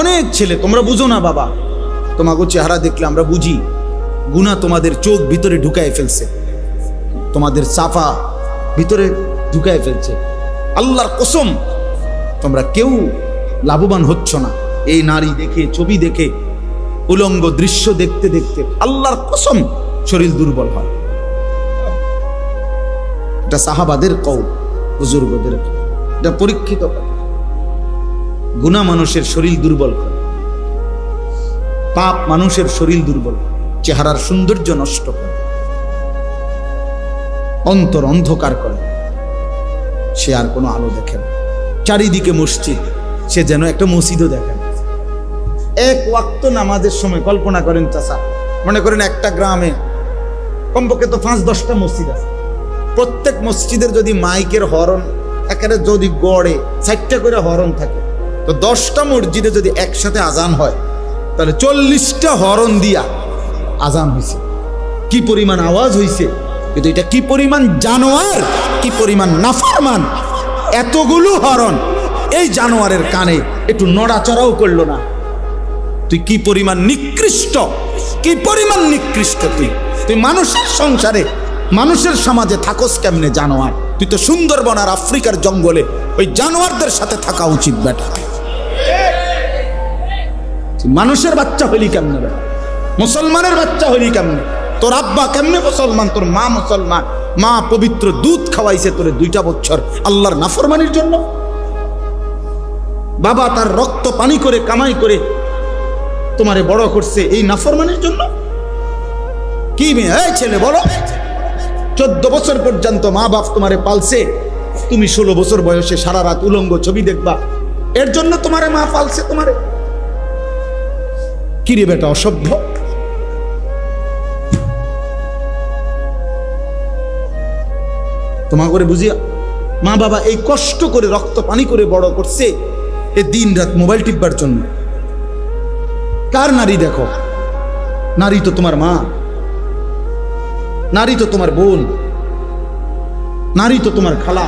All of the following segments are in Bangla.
অনেক ছেলে, তোমরা বুঝো না বাবা, তোমাকে চেহারা দেখলে আমরা বুঝি গুনাহ তোমাদের চোখ ভিতরে ঢুকায় ফেলছে, তোমাদের সাফা ভিতরে ঢুকায় ফেলছে। আল্লাহর কসম, তোমরা কেউ লাভবান হচ্ছ না এই নারী দেখে, ছবি দেখে, উলঙ্গ দৃশ্য দেখতে দেখতে। আল্লাহর কসম, শরীর দুর্বল হয়। এটা সাহাবাদের কওল, বুজুর্গদের, এটা পরীক্ষিত। গুনাহ মানুষের শরীর দুর্বল করে, পাপ মানুষের শরীর দুর্বল, চেহারার সৌন্দর্য নষ্ট করে, অন্তর অন্ধকার করে, সে আর কোনো আলো দেখে না। চারিদিকে মসজিদ, সে যেন একটা মসজিদও দেখে না। এক ওয়াক্ত নামাজের সময় কল্পনা করেন চাচা, মনে করেন একটা গ্রামে কমপক্ষে তো 5-10টা মসজিদ আছে, প্রত্যেক মসজিদের যদি মাইকের হরন একেবারে যদি গড়ে 4টা করে হরন থাকে, তো 10টা মসজিদে যদি একসাথে আজান হয়, তাহলে 40টা হরন দিয়া আজান হয়েছে। কি পরিমাণ আওয়াজ হয়েছে! কিন্তু এটা কি পরিমাণ জানোয়ার, কি পরিমাণ নাফরমান! এতগুলো হরন এই জানোয়ারের কানে একটু নড়াচড়াও করলো না। তুই কি পরিমাণ নিকৃষ্ট, কি পরিমাণ নিকৃষ্ট! তুই মানুষের সংসারে, মানুষের সমাজে থাকস কেমনে জানোয়ার? তুই তো সুন্দরবন আর আফ্রিকার জঙ্গলে ওই জানোয়ারদের সাথে থাকা উচিত বেটা। তুই মানুষের বাচ্চা হইলি কেমনে বেটা? মুসলমানের বাচ্চা হইলি কেমনে? তোর আব্বা কেমনে মুসলমান, তোর মা মুসলমান, মা পবিত্র দুধ খাওয়াইছে তোরে 2টা বছর আল্লাহর নাফরমানির জন্য। বাবা তার রক্ত পানি করে কামাই করে তোমারে বড় করছে এই নাফরমানির জন্য। কি মেয়ে, এই ছেলে বলো, 14 বছর পর্যন্ত মা বাপ তোমারে পালছে, তুমি 16 বছর বয়সে সারা রাত উলঙ্গ ছবি দেখবা, এর জন্য তোমারে মা পালছে তোমারে? কি রে বেটা, অসভ্য! তোমা করে বুঝিয়া মা বাবা এই কষ্ট করে রক্ত পানি করে বড় করছে এ দিন রাত মোবাইল টিপবার জন্য। কার নারী দেখো? নারী তো তোমার মা, নারী তো তোমার বোন, নারী তো তোমার খালা,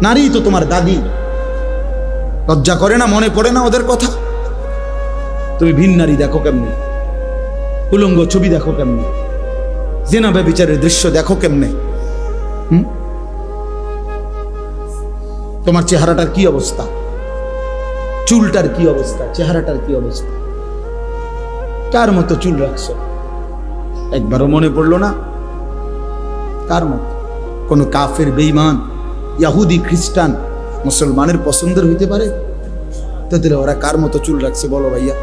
নারী তো তোমার দাদি। লজ্জা করে না? মনে পড়ে না ওদের কথা? তুমি ভিন নারী দেখো কেমনে, উলঙ্গ ছবি দেখো কেমনে, জিনা ব্যভিচারের দৃশ্য দেখো কেমনে। তোমার চেহারাটার কি অবস্থা, চুলটার কি অবস্থা, চেহারাটার কি অবস্থা? কার মতো চুল রাখছো? একবারও মনে পড়লো না? কার মতো? কোন কাফের, বেঈমান, ইহুদি, খ্রিস্টান, মুসলমানের পছন্দের হইতে পারে? তাদের ওরা কার মতো চুল রাখছে বলো ভাইয়া?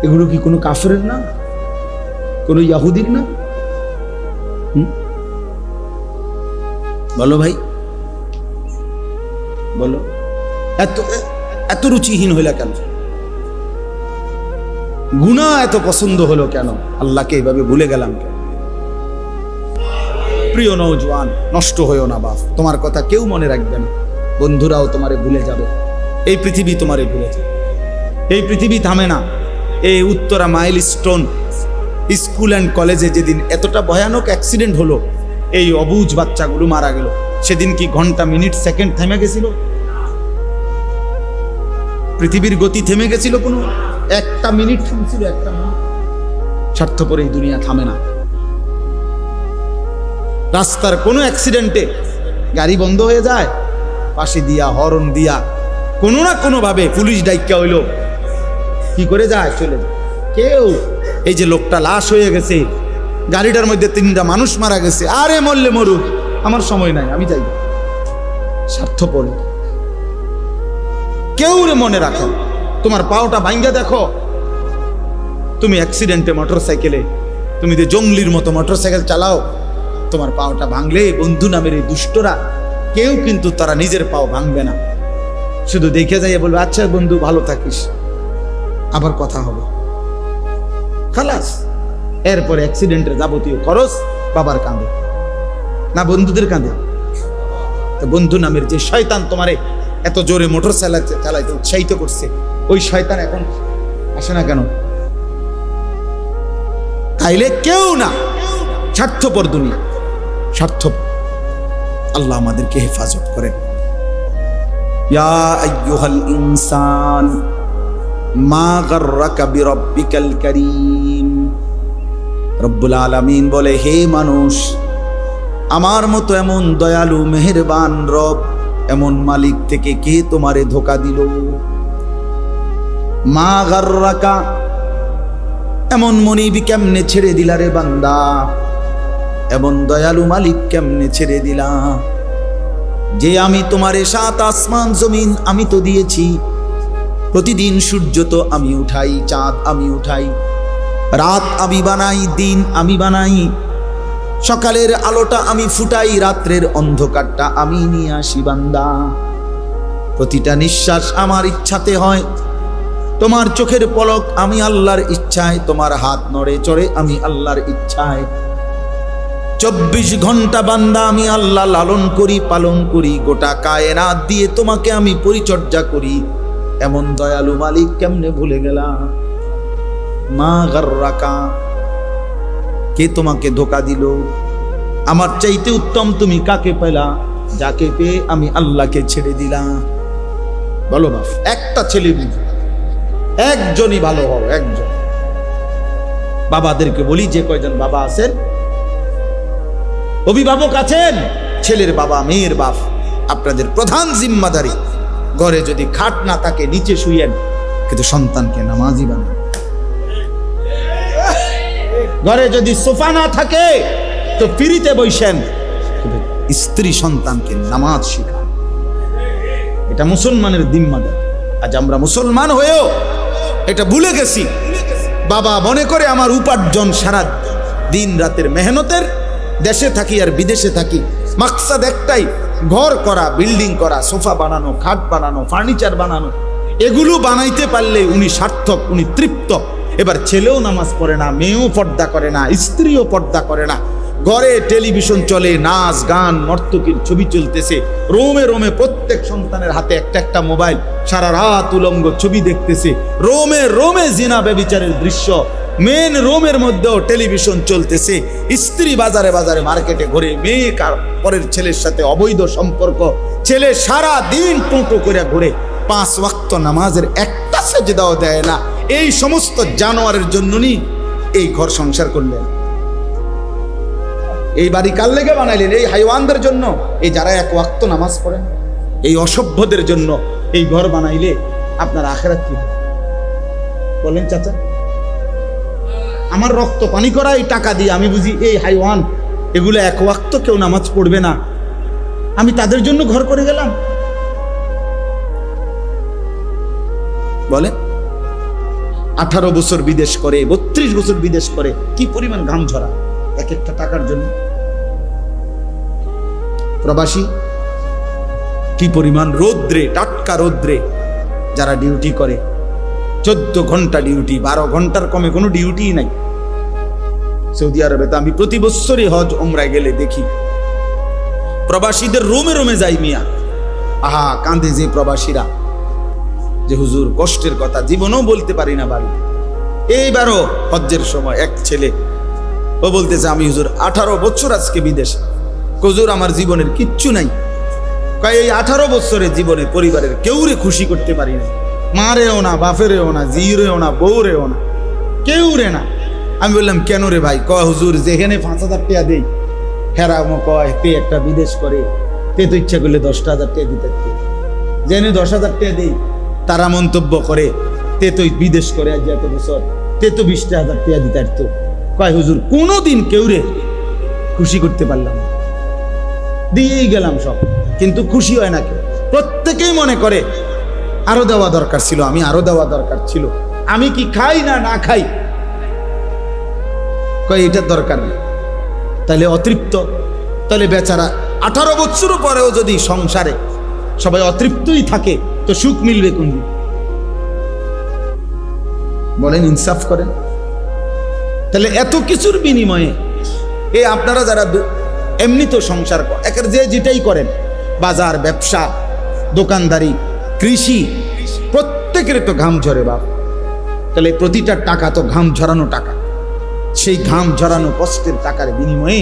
এগুলো কি কোনো কাফের না, কোনো ইহুদির না? বলো ভাই, বলো। এত এত রুচিহীন হইলা কেন? গুনাহ এত পছন্দ হলো কেন? আল্লাহকে এভাবে ভুলে গেলাম কেন? প্রিয় নওজোয়ান, নষ্ট হইও না বাপ, তোমার কথা কেউ মনে রাখবে না, বন্ধুরাও তোমারে ভুলে যাবে, এই পৃথিবী তোমারে ভুলে যাবে। এই পৃথিবী থামে না। এই উত্তরা মাইলস্টোন স্কুল অ্যান্ড কলেজে যেদিন এতটা ভয়ানক অ্যাক্সিডেন্ট হলো, এই অবুঝ বাচ্চাগুলো মারা গেল, সেদিন কি ঘন্টা, মিনিট, সেকেন্ড থেমে গেছিল? পৃথিবীর গতি থেমে গেছিল? কোনো একটা মিনিট থামছিল? একটা মিনিট? স্বার্থপর এই দুনিয়া থামে না। রাস্তার কোনো অ্যাক্সিডেন্টে গাড়ি বন্ধ হয়ে যায়, পাশে দিয়া হর্ন দিয়া কোনো না কোনো ভাবে পুলিশ ডাইকা হইলো, কি করে যায়? চলে যায় কেউ। এই যে লোকটা লাশ হয়ে গেছে, গাড়িটার মধ্যে 3টা মানুষ মারা গেছে, আরে মরলে মরুক, আমার সময় নাই, আমি যাই। স্বার্থপর কেউ রে মনে রাখো। তোমার পাওটা ভাঙ্গা দেখো, তুমি অ্যাক্সিডেন্টে মোটরসাইকেলে, তুমি যে জঙ্গলির মতো মোটরসাইকেল চালাও, তোমার পাওটা ভাঙলে বন্ধু নামের এই দুষ্টরা কেউ কিন্তু তারা নিজের পাও ভাঙবে না, শুধু দেখে যাইয়ে বলবে আচ্ছা বন্ধু ভালো থাকিস, আবার কথা হবে, খালাস। এরপরে অ্যাক্সিডেন্টের যাবতীয় খরচ বাবার কাঁধে না বন্ধুদের কাঁধে? তো বন্ধু নামের যে শয়তান তোমারে এত জোরে মোটর চালাইতে উৎসাহিত করছে, ওই শয়তান এখন আসে না কেন? তাইলে কেউ না, স্বার্থপর দুনিয়া, স্বার্থপর। আল্লাহ আমাদেরকে হেফাজত করেন। ইয়া আইয়ুহাল ইনসান মা গাররাকা বিরাব্বিকাল কারীম। রব্বুল আলামিন বলে, হে মানুষ, আমার মতো এমন দয়ালু মেহেরবান রব, এমন মালিক থেকে কে তোমারে ধোঁকা দিল? মা গাররাকা, এমন মনিবি কেমনে ছেড়ে দিলা রে বান্দা? এমন দয়ালু মালিক কেমনে ছেড়ে দিলা? যে আমি তোমারে 7 আসমান জমিন আমি তো দিয়েছি, প্রতিদিন সূর্য তো আমি উঠাই, চাঁদ আমি উঠাই, রাত আমি বানাই, দিন আমি বানাই, সকালের আলোটা আমি ফুটাই, রাত্রের অন্ধকারটা আমি নিয়ে আসি বান্দা। প্রতিটা নিঃশ্বাস আমার ইচ্ছাতে হয়, তোমার চোখের পলক আমি আল্লাহর ইচ্ছায়, তোমার হাত নড়ে চড়ে আমি আল্লাহর ইচ্ছায়। 24 ঘন্টা বান্দা আমি আল্লাহ লালন করি, পালন করি, গোটা কায়নাত দিয়ে তোমাকে আমি পরিচর্যা করি। এমন দয়ালু মালিক কেমনে ভুলে গেলা? মা গাররাকা, কে তোমাকে ধোঁকা দিল? আমার চাইতে উত্তম তুমি কাকে পেলা, যাকে পেয়ে আমি আল্লাহকে ছেড়ে দিলাম? বলো বাপ, একটা ছেলে একজনই ভালো হও, একজন। বাবাদেরকে বলি, যে কয়জন বাবা আছেন, অভিভাবক আছেন, ছেলের বাবা মেয়ের বাপ, আপনাদের প্রধান জিম্মাদারি, ঘরে যদি খাট না থাকে নিচে শুয়েন, কিন্তু সন্তানকে নামাজি বানান। ঘরে যদি সোফা না থাকে তো ফিরিতে বসেন, কিন্তু স্ত্রী সন্তানকে নামাজ শেখান। এটা মুসলমানের জিম্মাদারি। আজ আমরা মুসলমান হয়েও এটা ভুলে গেছি। বাবা মনে করে আমার উপার্জন সারা দিন রাতের মেহনতের, দেশে থাকি আর বিদেশে থাকি, মাকসাদ একটাই, ঘর করা, বিল্ডিং করা, সোফা বানানো, খাট বানানো, ফার্নিচার বানানো। এগুলো বানাইতে পারলে উনি সার্থক, উনি তৃপ্ত। এবার ছেলেও নামাজ পড়ে না, মেয়েও পর্দা করে না, স্ত্রীও পর্দা করে না, ঘরে টেলিভিশন চলে, নাচ গান নর্তকীর ছবি চলতেছে, রোমে রোমে প্রত্যেক সন্তানের হাতে একটা একটা মোবাইল, সারা রাত উলঙ্গ ছবি দেখতেছে, রোমে রোমে জিনা ব্যভিচারের দৃশ্য, মেন রোমের মধ্যেও টেলিভিশন চলতেছে, স্ত্রী বাজারে বাজারে মার্কেটে ঘুরে, মেয়ে পরের ছেলের সাথে অবৈধ সম্পর্ক, ছেলে সারা দিন টোটো করে ঘুরে, 5 ওয়াক্ত নামাজের একটা সেজদাও দেয় না। এই সমস্ত জানোয়ারের জন্যই এই ঘর সংসার করলেন, এই বাড়ি কার লেগে বানাইলেন? এই হাইওয়ানদের জন্য, এই যারা 1 ওয়াক্ত নামাজ পড়েন, এই অসভ্যদের জন্য এই ঘর বানাইলে আপনার আখিরাত কি হবে বলেন চাচা? আমার রক্ত পানি করা এই টাকা দিয়ে আমি বুঝি এই হাইওয়ান, এগুলো 1 ওয়াক্ত কেউ নামাজ পড়বে না, আমি তাদের জন্য ঘর করে গেলাম? বলে 18 বছর বিদেশ করে, 32 বছর বিদেশ করে, কি পরিমাণ ঘাম ঝরা এক একটা টাকার জন্য। প্রবাসী কি পরিমাণ রৌদ্রে, টাটকা রৌদ্রে যারা ডিউটি করে, 14 ঘন্টা ডিউটি, 12 ঘন্টার কমে কোনো ডিউটি নাই। সৌদি আরবে তো আমি প্রতি বছরই হজ ওমরায় গেলে দেখি প্রবাসীদের রোমে রোমে যাই মিয়া, আহা কাঁদে যে প্রবাসীরা, যে হুজুর কষ্টের কথা জীবনেও বলতে পারি না বাড়ি। এইবারও হজ্জের সময় এক ছেলে, ও বলতেছে আমি হুজুর 18 বছর আজকে বিদেশে, হুজুর আমার জীবনের কিচ্ছু নাই, কয় এই 18 বছরের জীবনে পরিবারের কেউরে খুশি করতে পারি না, মারেও না, বাপেরেও না, জিরেও না, বউরেও না, কেউ রে না। আমি বললাম কেন রে ভাই? কয় হুজুর যেখানে 5,000 টাকা দেই, হেরামো কয় তে একটা বিদেশ করে, তে তো ইচ্ছা করলে 10,000 টাকা দিতে, জেনে 10,000 টাকা দেই, তারা মন্তব্য করে তে তো বিদেশ করে আজ এত বছর, তে তো 20,000 টাকা দিতে পারতো। কয় হুজুর কোনোদিন কেউ রে খুশি করতে পারলাম না, দিয়েই গেলাম সব, কিন্তু খুশি হয় না কেউ। প্রত্যেকেই মনে করে আরো দেওয়া দরকার ছিল, আমি আরো দেওয়া দরকার ছিল, আমি কি খাই না না খাই, কয় এটার দরকার নেই। তাহলে অতৃপ্ত, তাহলে বেচারা 18 বছর পরেও যদি সংসারে সবাই অতৃপ্তই থাকে তো সুখ মিলবে কোন দিন? বলেন, ইনসাফ করেন। তাহলে এত কিছুর বিনিময়ে এই আপনারা যারা এমনি তো সংসার একের যে যেটাই করেন, বাজার, ব্যবসা, দোকানদারি, কৃষি, প্রত্যেকের তো ঘাম ঝরে বাপ। তাহলে প্রতিটা টাকা তো ঘাম ঝরানো টাকা, সেই ঘাম ঝরানো কষ্টের টাকার বিনিময়ে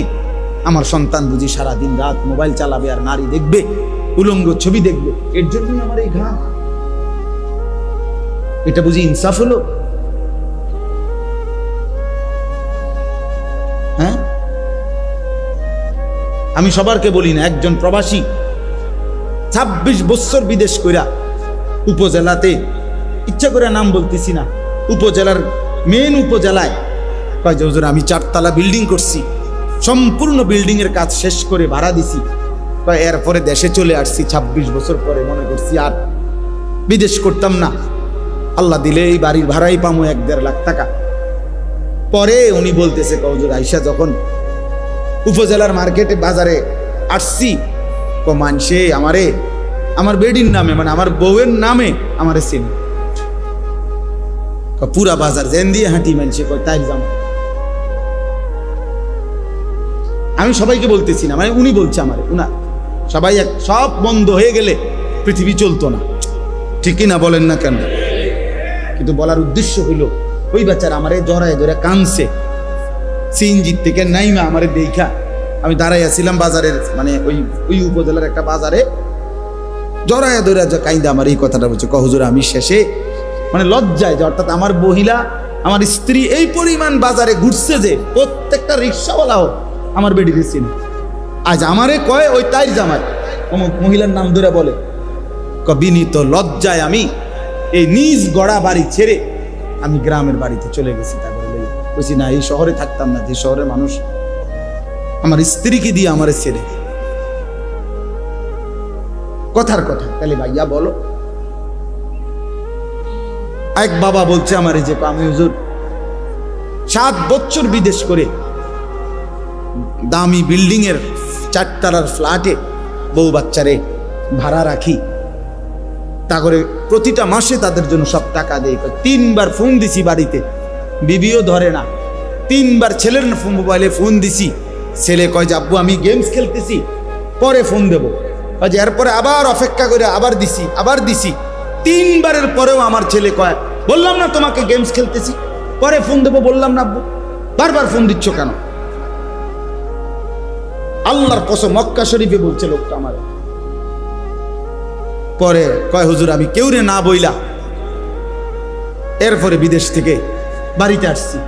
আমার সন্তান বুঝি সারা দিন রাত মোবাইল চালাবে আর নারী দেখবে, উলঙ্গ ছবি দেখবে, এর জন্যই আমার এই ঘাম। এটা বুঝি ইনসাফ হলো? হ্যাঁ, আমি সবারকে বলি না, একজন প্রবাসী 26 বছর বিদেশ কইরা উপজেলাতে, ইচ্ছা করে নাম বলতেছি না, উপজেলার মেন উপজেলায় কয় যে হুজুর আমি 4 তলা বিল্ডিং করছি, সম্পূর্ণ বিল্ডিং এর কাজ শেষ করে ভাড়া দিছি, এরপরে দেশে চলে আসছি 26 বছর পরে, মনে করছি আর বিদেশ করতাম না, আল্লাহ দিলে এই বাড়ির ভাড়াই পামো 1-1.5 লাখ টাকা। পরে উনি বলতেছে হুজুর আইসা যখন উপজেলার মার্কেটে বাজারে আসছি, মানসে আমারে আমার বেডির নামে, মানে আমার বউয়ের নামে আমারে চিনি, পুরা বাজার জেন দিয়ে হাঁটি মানসে তাই জামা। আমি সবাইকে বলতেছি না, মানে উনি বলছে আমারে, উনা সবাই সব বন্ধ হয়ে গেলে পৃথিবী চলতো না, ঠিকই না বলেন না কেন? কিন্তু বলার উদ্দেশ্য হইল ওই বাচ্চারা আমারে জড়ায় ধরে কানছে, সিএনজি থেকে নাইমা আমারে দেখা, আমি দাঁড়াই আছিলাম বাজারের, মানে ওই উপজেলার একটা বাজারে, জড়ায় ধরে কাইন্দা আমার এই কথাটা বলছে, হুজুর আমি শেষে মানে লজ্জায় যে, অর্থাৎ আমার মহিলা আমার স্ত্রী এই পরিমাণ বাজারে ঘুরছে যে প্রত্যেকটা রিক্সাওয়ালাও আমার বেডি দিচ্ছি না, আজ আমারে কয় ওই তাই জামাই মহিলার নাম ধরে বলে, বিনীত লজ্জায় আমি এই নিজ গড়া বাড়ি ছেড়ে আমি গ্রামের বাড়িতে চলে গেছি। তারপরে বলছি না, এই শহরে থাকতাম না, যে শহরের মানুষ আমার স্ত্রীকে দিয়ে আমারে ছেড়ে। কথার কথা, তাহলে ভাইয়া বলো। এক বাবা বলছে আমার যে আমি হুজুর 7 বছর বিদেশ করে দামি বিল্ডিং এর 4 তলার ফ্ল্যাটে বউ বাচ্চারে ভাড়া রাখি, তা করে প্রতিটা মাসে তাদের জন্য সব টাকা দেয়। 3 বার ফোন দিছি বাড়িতে, বিবিও ধরে না। 3 বার ছেলের মোবাইলে ফোন দিছি, ছেলে কয় যে আব্বু আমি গেমস খেলতেছি, পরে ফোন দেবো। এরপরে আবার অপেক্ষা করে আবার দিছি 3 বারের পরেও আমার ছেলে কয় বললাম না তোমাকে গেমস খেলতেছি, পরে ফোন দেবো, বললাম না আব্বু, বারবার ফোন দিচ্ছ কেন? আল্লাহর কসম মক্কা শরীফে বলছে লোকটা আমার। পরে কয় হুজুর আমি কেউরে না বইলা এরপরে বিদেশ থেকে বাড়িতে আসছি,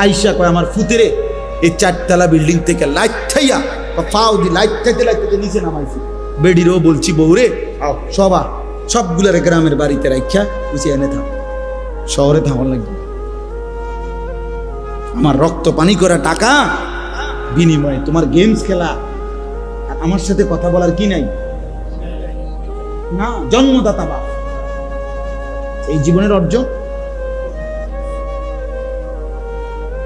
আইসা কয় আমার ফুতেরে এই 4 তলা বিল্ডিং থেকে লাইট খাইয়া পাও দি লাইট খাইতে নিচে নামাইছি। বেডিরও বলছি বউরে আও সবগুলার গ্রামের বাড়িতে রাখা বুঝি এনে থাক, শহরে থাকার লাগবে। আমার রক্ত পানি করা টাকা বিনিময়ে তোমার গেমস খেলা, আর আমার সাথে কথা বলার কি নাই? না, জন্মদাতা বাপ, এই জীবনের অর্জন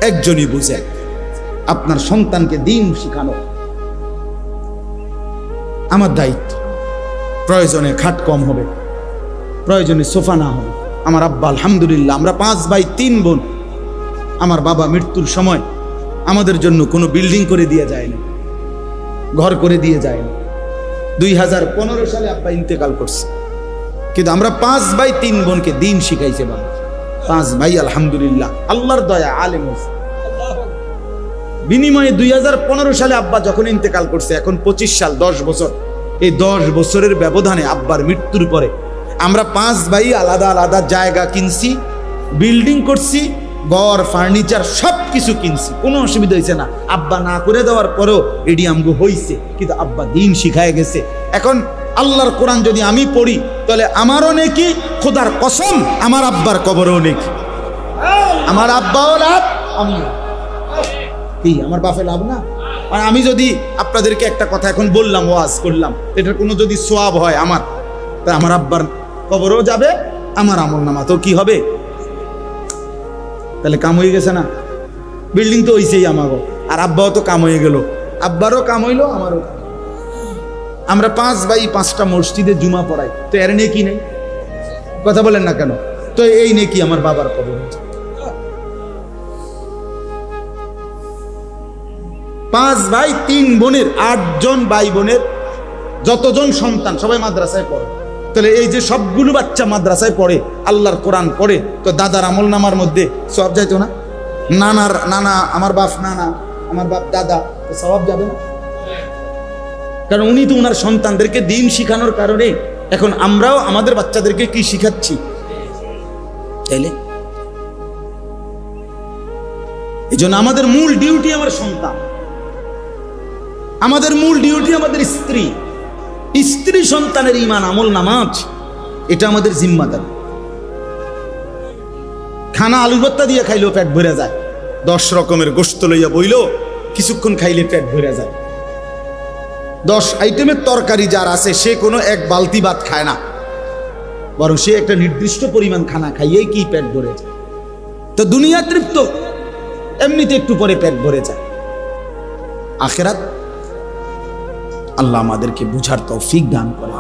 একজনই বুঝে, আপনার সন্তানকে দিন শিখানো আমার দায়িত্ব। প্রয়োজনে খাট কম হবে, প্রয়োজনে সোফা না হবে। আমার আব্বা আলহামদুলিল্লাহ, আমরা 5 ভাই 3 বোন, আমার বাবা মৃত্যুর সময় আমাদের জন্য কোনো বিল্ডিং করে দিয়ে যায় না, ঘর করে দিয়ে যায় না। 2015 সালে আব্বা ইন্তেকাল করছে, কিন্তু আমরা 5 ভাই 3 বোনকে দিন শিখাইছে বাবা। 5 ভাই আলহামদুলিল্লাহ আল্লাহর দয়া আলেম হয়েছে। বিনিময়ে 2015 সালে আব্বা যখন ইন্তেকাল করছে, এখন 25 সাল, 10 বছর। এই 10 বছরের ব্যবধানে আব্বার মৃত্যুর পরে আমরা 5 ভাই আলাদা আলাদা জায়গা কিনছি, বিল্ডিং করছি, ঘর ফার্নিচার সব কিছু কিনছি, কোনো অসুবিধা হয়েছে না। আব্বা না করে দেওয়ার পরেও এডি আমগো হয়েছে, কিন্তু আব্বা দিন শিখায় গেছে। এখন আল্লাহর কোরআন যদি আমি পড়ি তাহলে আমারও নেকি, খোদার কসম আমার আব্বার কবরও নেকি। আমার আব্বাও লাভ, আমি কি আমার বাপে লাভ না? আর আমি যদি আপনাদেরকে একটা কথা এখন বললাম, ওয়াজ করলাম, এটার কোনো যদি সোয়াব হয় আমার, তা আমার আব্বার কবরও যাবে, আমার আমল নামা তো কি হবে? তাহলে কাম হয়ে গেছে না? বিল্ডিং তো হইছেই আমারও, আর আব্বাও তো কাম হয়ে গেল, আব্বারও কাম হইলো, আমারও। আমরা 5 ভাই 5টা মসজিদে জুমা পড়াই, তো এর নেকি নেই? কথা বলেন না কেন? তো এই নেকি আমার বাবার কবর। 5 ভাই 3 বোনের 8 জন ভাই বোনের যতজন সন্তান সবাই মাদ্রাসায় পড়ে। তাহলে এই যে সবগুলো বাচ্চা মাদ্রাসায় পড়ে, আল্লাহর কোরআন পড়ে, তো দাদার আমল নামার মধ্যে সব যাইতো না? নানা আমার বাপ নানা, আমার বাপ দাদা, তো সব যাবে না? কারণ উনি তো উনার সন্তানদেরকে দিন শিখানোর কারণে এখন আমরাও আমাদের বাচ্চাদেরকে কি শিখাচ্ছি, তাইলে এই জন্য আমাদের মূল ডিউটি আমার সন্তান, আমাদের মূল ডিউটি আমাদের স্ত্রী, স্ত্রী সন্তানের ঈমান আমল নামাজ, এটা আমাদের জিম্মাদারি। খানা আলু ভর্তা দিয়ে খাইলেও পেট ভরে যায়, 10 রকমের গোশত লইয়া বইলো কিছুক্ষণ খাইলে পেট ভরে যায়। 10 আইটেমের তরকারি যার আছে সে কোনো এক বালতি ভাত খায় না, বরং সে একটা নির্দিষ্ট পরিমাণ খানা খাইয়েই কি পেট ভরে যায়। তো দুনিয়া তৃপ্ত, এমনিতে একটু পরে পেট ভরে যায়। আখিরাত আল্লাহ আমাদেরকে বুঝার তৌফিক দান করে।